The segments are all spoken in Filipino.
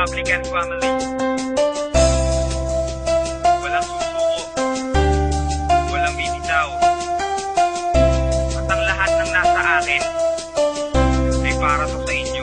Republican family. Walang susuko, walang bibitaw, at ang lahat ng nasa akin ay para to sa inyo.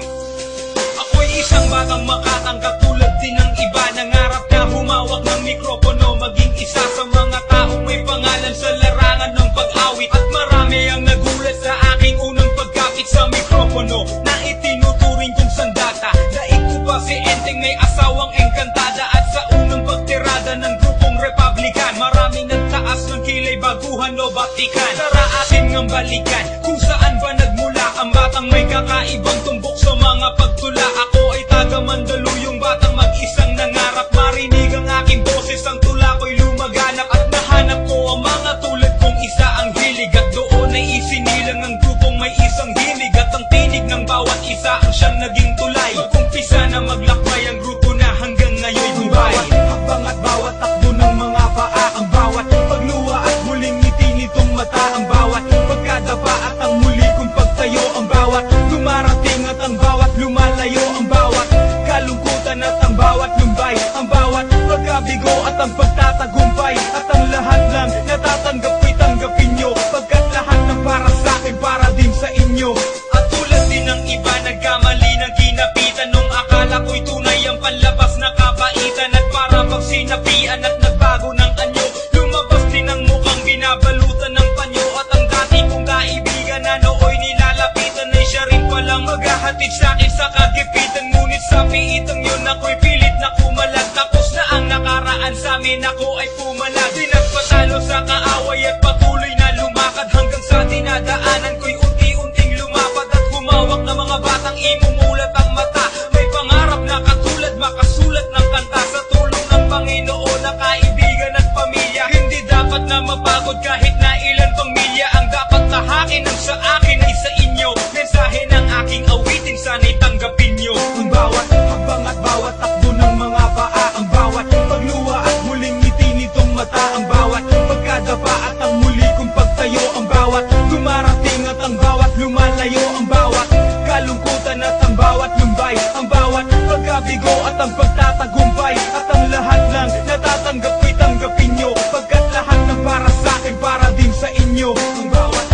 Ako'y isang batang makatanggap tulad din ng iba. Nangarap na humawak ng mikropono, maging isa sa mga taong may pangalan sa larangan ng pag-awit. At marami ang nagulat sa aking unang pagkapit sa mikropono, na itinuturing kong sandata. Daig ko ba si Enteng may asawang engkantada, at sa unang pagtirada ng grupong Republican, maraming nagtaas ng kilay, baguhan o batikan. Tara atin ngang balikan kung saan ba nagmula ang batang may kakaibang tumbok sa mga pagtula. Ako ay taga Mandaluyong, batang mag-isang nangarap. Marinig ang aking boses, ang tula ko'y lumaganap. At nahanap ko ang mga tulad kong isa ang hilig, at doon ay isinilang ang grupong may isang himig. At ang tinig ng bawat isa ang siyang naging tulay. Kumpisa na maglakbay ang grupo na hanggang ngayon buhay. Habang at bawat takbo ng mga paa, ang bawat pagluwa at muling ngiti nitong mata, ang bawat pagkadapa at ang muli kong pagtayo, ang bawat dumarating at ang bawat lumalayo, ang bawat kalungkutan at ang bawat lumbay, ang bawat pagkabigo at ang pagtatagumpay. At ang lahat lang natatanggap ko'y tanggapin nyo, pagkat lahat ng para sa akin para din sa inyo. At tulad din ng iba, nagkamali ng ginapitan, nung akala ko'y tunay ang panlabas na kabaitan. At para pag sinapian at nagbago ng anyo, lumabas din ang mukhang binabalutan ng panyo. At ang dati kong kaibigan na nooy nilalapitan, ay siya rin palang maghahatid sa'kin sa kagipitan. Ngunit sa piitang yun ako'y pilit na kumalag, tapos na ang nakaraan sa'min, ako ay pumalag. Di nagpatalo sa kaaway at patuloy na lumakad, hanggang sa dinadaanan ko'y unti-unting lumapad. At humawak na mga batang imumulat ang mata, may pangarap na katulad makasulat ng kanta. Sa tulong ng Panginoon na kaibigan at pamilya, hindi dapat na mapagod kahit na ilan pang milya. Ang dapat tahakin ang sa akin ay sa inyo, mensahe ng aking awitin sana'y tanggapin nyo. Ang bawat habang at bawat takbo ng mga paa, ang bawat pagluwa at muling ngiti nitong mata, ang bawat pagkadapa at ang muli kong pagtayo, ang bawat dumarating at ang bawat lumalayo, ang bawat kalungkutan at ang bawat lumbay, ang bawat pagkabigo at ang pagtatagumpay. At ang lahat lang natatanggap ko'y tanggapin nyo, pagkat lahat ng para sa akin para din sa inyo. Ang bawat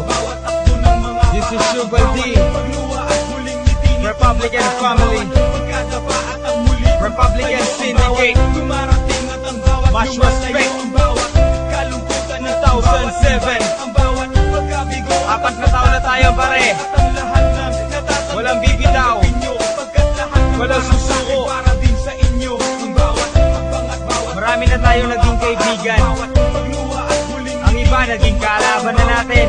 bawat takbo ng mga paa, this is Sugar D, pagluwa at muling ngiti nitong Republican family, pagkadapa at ang muli Republican syndicate, dumarating at ang bawat much respect. Ang bawat kalungkutan na 2007, ang bawat pagkabigo, 4 na taon na tayo pare, at ang lahat lang natatanggap, walang bibitaw, pagkat lahat walang susuko para din sa inyo. Ang bawat habang at bawat marami na tayong naging kaibigan, ang iba naging kalaban na natin,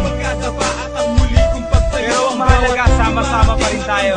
pero ang mahalaga sama-sama pa rin tayo.